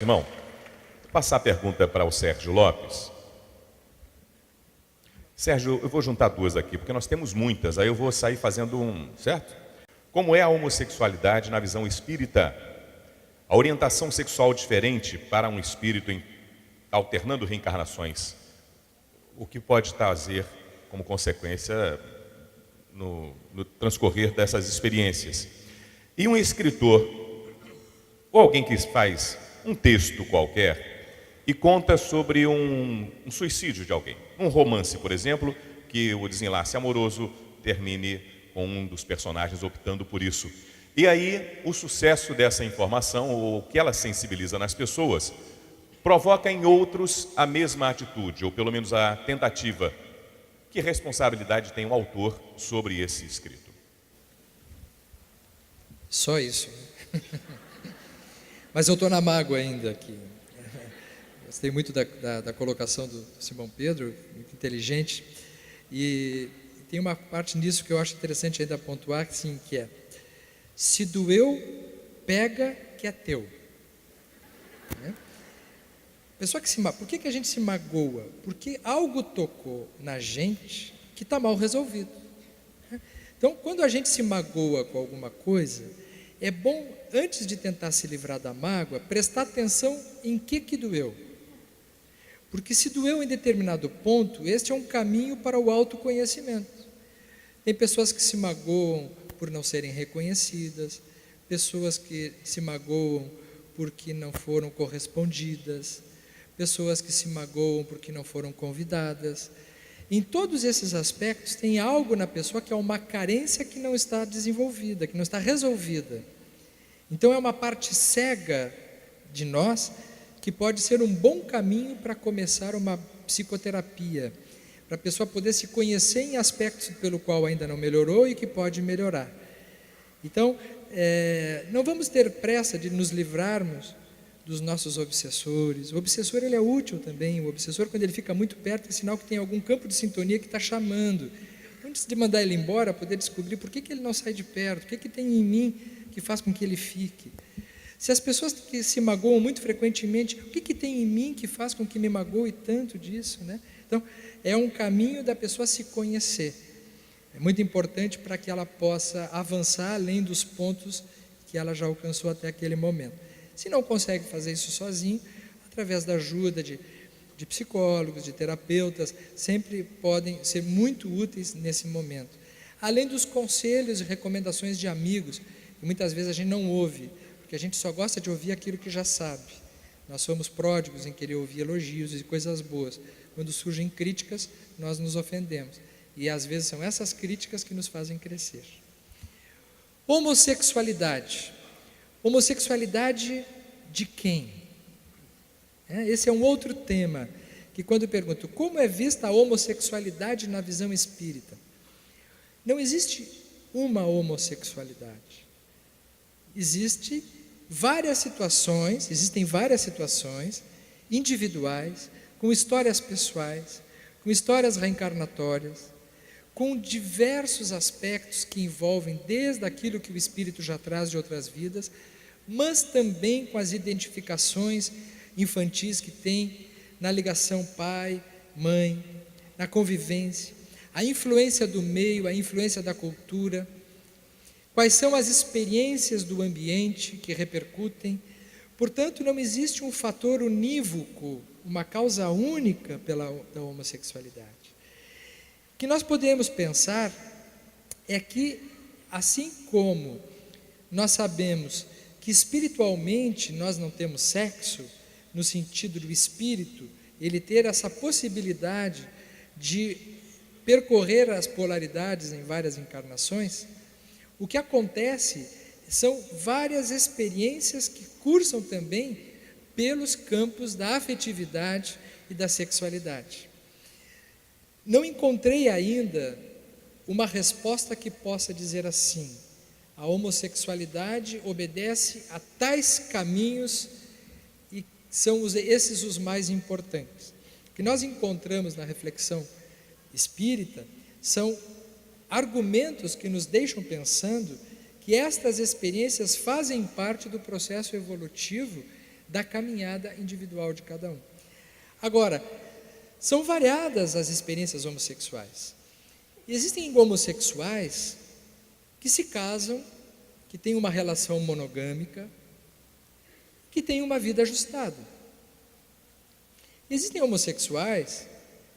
Irmão, vou passar a pergunta para o Sérgio Lopes. Sérgio, eu vou juntar duas aqui, porque nós temos muitas, aí eu vou sair fazendo certo? Como é a homossexualidade na visão espírita? A orientação sexual diferente para um espírito alternando reencarnações, o que pode trazer como consequência no transcorrer dessas experiências? E um escritor, ou alguém que faz um texto qualquer e conta sobre um suicídio de alguém. Um romance, por exemplo, que o desenlace amoroso termine com um dos personagens optando por isso. E aí, o sucesso dessa informação, ou o que ela sensibiliza nas pessoas, provoca em outros a mesma atitude, ou pelo menos a tentativa. Que responsabilidade tem o autor sobre esse escrito? Só isso. Mas eu estou na mágoa ainda aqui. Gostei muito da colocação do Simão Pedro, muito inteligente. E tem uma parte nisso que eu acho interessante ainda pontuar, assim, que é: se doeu, pega que é teu. Né? Pessoa que por que a gente se magoa? Porque algo tocou na gente que está mal resolvido. Então, quando a gente se magoa com alguma coisa, é bom, antes de tentar se livrar da mágoa, prestar atenção em que doeu. Porque se doeu em determinado ponto, este é um caminho para o autoconhecimento. Tem pessoas que se magoam por não serem reconhecidas, pessoas que se magoam porque não foram correspondidas, pessoas que se magoam porque não foram convidadas. Em todos esses aspectos, tem algo na pessoa que é uma carência que não está desenvolvida, que não está resolvida. Então, é uma parte cega de nós que pode ser um bom caminho para começar uma psicoterapia, para a pessoa poder se conhecer em aspectos pelo qual ainda não melhorou e que pode melhorar. Então, não vamos ter pressa de nos livrarmos dos nossos obsessores. O obsessor, ele é útil também. O obsessor, quando ele fica muito perto, é sinal que tem algum campo de sintonia que está chamando. Antes de mandar ele embora, poder descobrir por que ele não sai de perto, o que tem em mim que faz com que ele fique. Se as pessoas que se magoam muito frequentemente, o que tem em mim que faz com que me magoe tanto disso, né? Então, é um caminho da pessoa se conhecer. É muito importante para que ela possa avançar além dos pontos que ela já alcançou até aquele momento. Se não consegue fazer isso sozinho, através da ajuda de psicólogos, de terapeutas, sempre podem ser muito úteis nesse momento. Além dos conselhos e recomendações de amigos, que muitas vezes a gente não ouve, porque a gente só gosta de ouvir aquilo que já sabe. Nós somos pródigos em querer ouvir elogios e coisas boas. Quando surgem críticas, nós nos ofendemos. E às vezes são essas críticas que nos fazem crescer. Homossexualidade. Homossexualidade de quem? Esse é um outro tema, que quando eu pergunto como é vista a homossexualidade na visão espírita, não existe uma homossexualidade. Existem várias situações individuais, com histórias pessoais, com histórias reencarnatórias, com diversos aspectos que envolvem desde aquilo que o espírito já traz de outras vidas, mas também com as identificações infantis que tem na ligação pai, mãe, na convivência, a influência do meio, a influência da cultura, quais são as experiências do ambiente que repercutem. Portanto, não existe um fator unívoco, uma causa única da homossexualidade. O que nós podemos pensar é que, assim como nós sabemos que espiritualmente nós não temos sexo, no sentido do espírito, ele ter essa possibilidade de percorrer as polaridades em várias encarnações, o que acontece são várias experiências que cursam também pelos campos da afetividade e da sexualidade. Não encontrei ainda uma resposta que possa dizer assim: a homossexualidade obedece a tais caminhos e são esses os mais importantes. O que nós encontramos na reflexão espírita são argumentos que nos deixam pensando que estas experiências fazem parte do processo evolutivo da caminhada individual de cada um. Agora, são variadas as experiências homossexuais. Existem homossexuais que se casam, que têm uma relação monogâmica, que têm uma vida ajustada. Existem homossexuais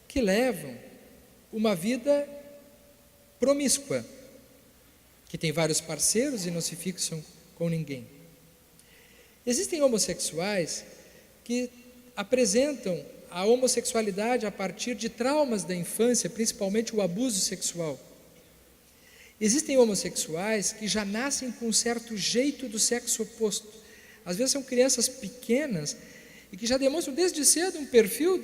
que levam uma vida promíscua, que tem vários parceiros e não se fixam com ninguém. Existem homossexuais que apresentam a homossexualidade a partir de traumas da infância, principalmente o abuso sexual. Existem homossexuais que já nascem com um certo jeito do sexo oposto. Às vezes são crianças pequenas e que já demonstram desde cedo um perfil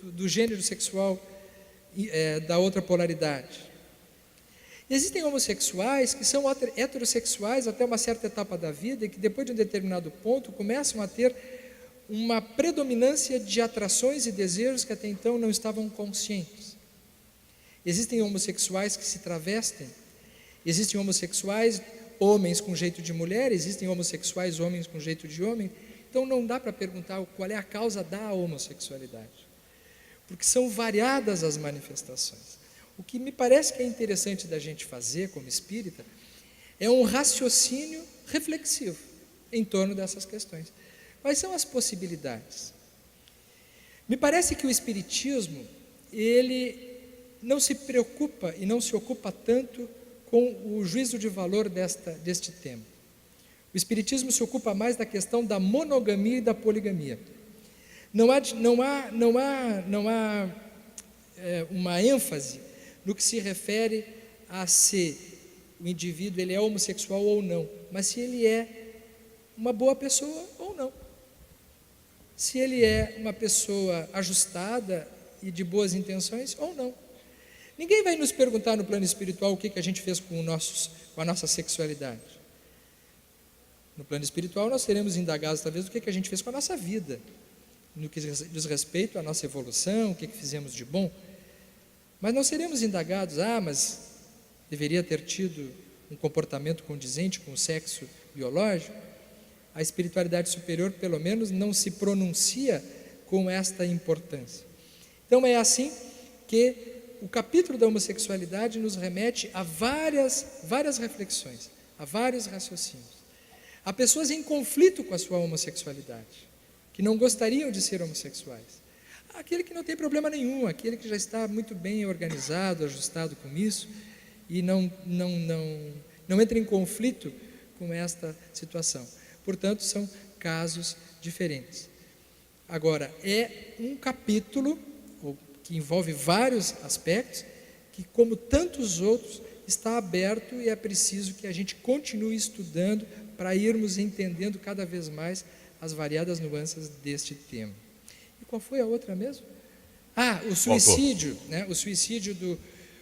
do gênero sexual da outra polaridade. Existem homossexuais que são heterossexuais até uma certa etapa da vida e que depois de um determinado ponto começam a ter uma predominância de atrações e desejos que até então não estavam conscientes. Existem homossexuais que se travestem, existem homossexuais homens com jeito de mulher, existem homossexuais homens com jeito de homem. Então não dá para perguntar qual é a causa da homossexualidade, porque são variadas as manifestações. O que me parece que é interessante da gente fazer como espírita é um raciocínio reflexivo em torno dessas questões. Quais são as possibilidades? Me parece que o espiritismo, ele não se preocupa e não se ocupa tanto com o juízo de valor deste tema. O espiritismo se ocupa mais da questão da monogamia e da poligamia. Não há uma ênfase no que se refere a se o indivíduo ele é homossexual ou não, mas se ele é uma boa pessoa ou não. Se ele é uma pessoa ajustada e de boas intenções ou não. Ninguém vai nos perguntar no plano espiritual o que a gente fez com a nossa sexualidade. No plano espiritual nós seremos indagados talvez do que a gente fez com a nossa vida, no que diz respeito à nossa evolução, o que fizemos de bom. Mas não seremos indagados, mas deveria ter tido um comportamento condizente com o sexo biológico. A espiritualidade superior, pelo menos, não se pronuncia com esta importância. Então é assim que o capítulo da homossexualidade nos remete a várias reflexões, a vários raciocínios. Há pessoas em conflito com a sua homossexualidade, que não gostariam de ser homossexuais. Aquele que não tem problema nenhum, aquele que já está muito bem organizado, ajustado com isso, e não entra em conflito com esta situação. Portanto, são casos diferentes. Agora, é um capítulo que envolve vários aspectos, que, como tantos outros, está aberto e é preciso que a gente continue estudando para irmos entendendo cada vez mais as variadas nuances deste tema. E qual foi a outra mesmo? O suicídio, né? O suicídio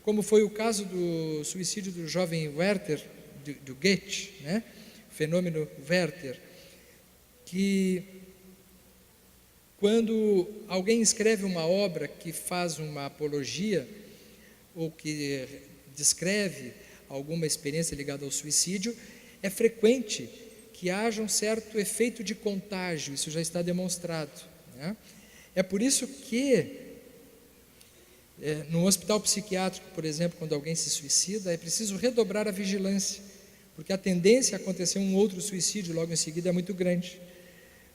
como foi o caso do suicídio do jovem Werther, do Goethe, né? O fenômeno Werther, que quando alguém escreve uma obra que faz uma apologia ou que descreve alguma experiência ligada ao suicídio, é frequente que haja um certo efeito de contágio, isso já está demonstrado, né? É por isso que no hospital psiquiátrico, por exemplo, quando alguém se suicida, é preciso redobrar a vigilância, porque a tendência a acontecer um outro suicídio logo em seguida é muito grande.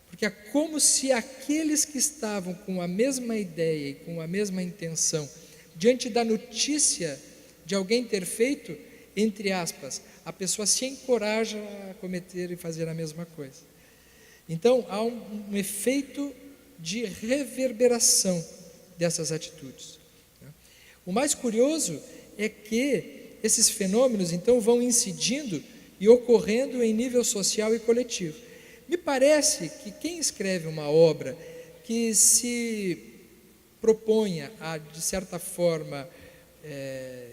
Porque é como se aqueles que estavam com a mesma ideia e com a mesma intenção, diante da notícia de alguém ter feito, entre aspas, a pessoa se encoraja a cometer e fazer a mesma coisa. Então, há um efeito de reverberação dessas atitudes. O mais curioso é que esses fenômenos, então, vão incidindo e ocorrendo em nível social e coletivo. Me parece que quem escreve uma obra que se proponha a, de certa forma,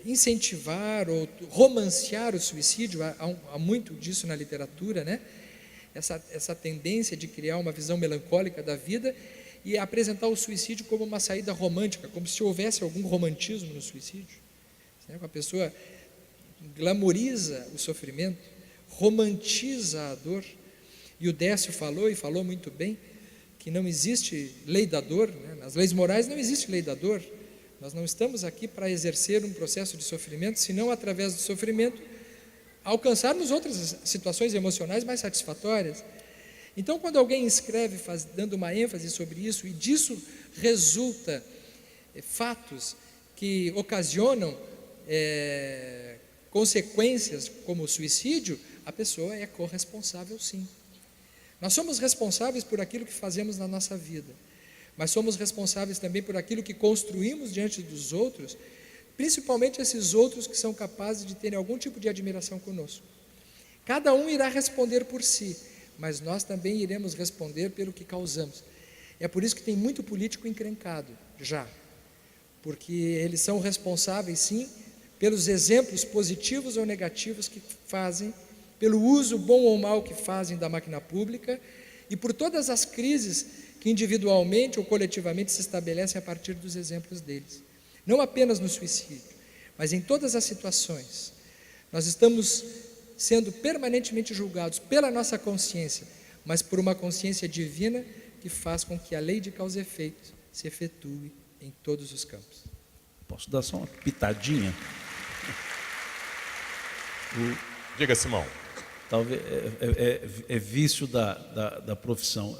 incentivar ou romancear o suicídio, há muito disso na literatura, né? Essa tendência de criar uma visão melancólica da vida e apresentar o suicídio como uma saída romântica, como se houvesse algum romantismo no suicídio. A pessoa glamoriza o sofrimento, romantiza a dor. E o Décio falou, e falou muito bem, que não existe lei da dor, né? Nas leis morais não existe lei da dor. Nós não estamos aqui para exercer um processo de sofrimento, senão através do sofrimento alcançarmos outras situações emocionais mais satisfatórias. Então, quando alguém escreve dando uma ênfase sobre isso, e disso resulta fatos que ocasionam consequências como o suicídio, a pessoa é corresponsável, sim. Nós somos responsáveis por aquilo que fazemos na nossa vida, mas somos responsáveis também por aquilo que construímos diante dos outros, principalmente esses outros que são capazes de terem algum tipo de admiração conosco. Cada um irá responder por si, mas nós também iremos responder pelo que causamos. É por isso que tem muito político encrencado, já, porque eles são responsáveis, sim, pelos exemplos positivos ou negativos que fazem, pelo uso bom ou mau que fazem da máquina pública e por todas as crises que individualmente ou coletivamente se estabelecem a partir dos exemplos deles. Não apenas no suicídio, mas em todas as situações. Nós estamos sendo permanentemente julgados pela nossa consciência, mas por uma consciência divina que faz com que a lei de causa e efeito se efetue em todos os campos. Posso dar só uma pitadinha? Diga, Simão. Talvez é vício da profissão.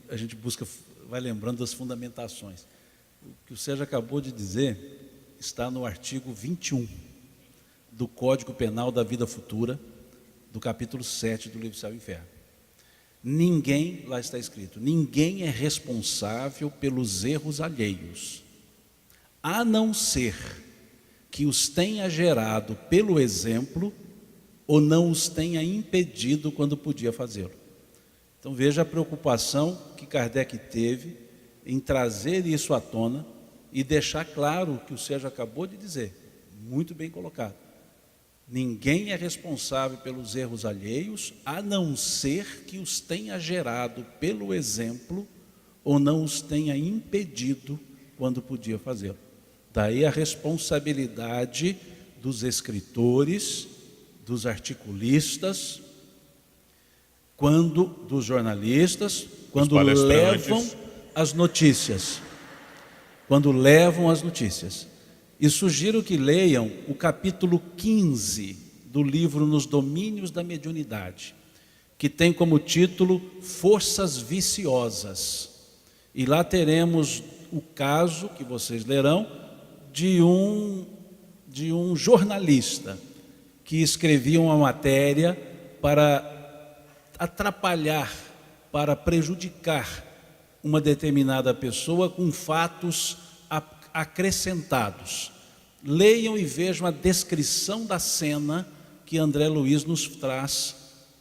A gente busca, vai lembrando das fundamentações. O que o Sérgio acabou de dizer está no artigo 21 do Código Penal da Vida Futura, do capítulo 7 do livro Céu e Inferno. Ninguém, lá está escrito, ninguém é responsável pelos erros alheios, a não ser que os tenha gerado pelo exemplo ou não os tenha impedido quando podia fazê-lo. Então veja a preocupação que Kardec teve em trazer isso à tona e deixar claro o que o Sérgio acabou de dizer, muito bem colocado. Ninguém é responsável pelos erros alheios, a não ser que os tenha gerado pelo exemplo ou não os tenha impedido quando podia fazê-lo. Daí a responsabilidade dos escritores, dos articulistas, dos jornalistas, quando levam as notícias. Quando levam as notícias. E sugiro que leiam o capítulo 15 do livro Nos Domínios da Mediunidade, que tem como título Forças Viciosas. E lá teremos o caso, que vocês lerão, de um jornalista que escrevia uma matéria para atrapalhar, para prejudicar uma determinada pessoa com fatos acrescentados. Leiam e vejam a descrição da cena que André Luiz nos traz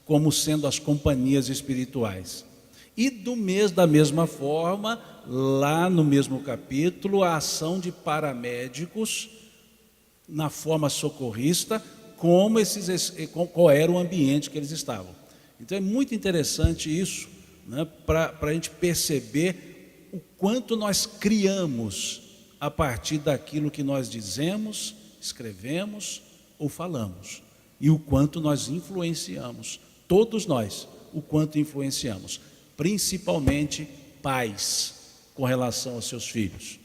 como sendo as companhias espirituais. E da mesma forma, lá no mesmo capítulo, a ação de paramédicos na forma socorrista, qual era o ambiente que eles estavam. Então é muito interessante isso, né, para a gente perceber o quanto nós criamos a partir daquilo que nós dizemos, escrevemos ou falamos, e o quanto nós influenciamos, todos nós, o quanto influenciamos, principalmente pais com relação aos seus filhos.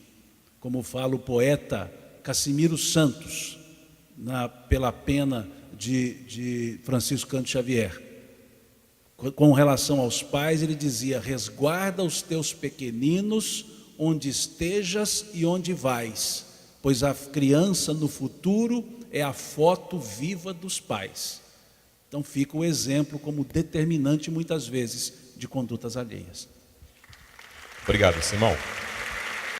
Como fala o poeta Cassimiro Santos, pela pena de Francisco Cândido Xavier, com relação aos pais, ele dizia: resguarda os teus pequeninos onde estejas e onde vais, pois a criança no futuro é a foto viva dos pais. Então fica o exemplo como determinante muitas vezes de condutas alheias. Obrigado, Simão.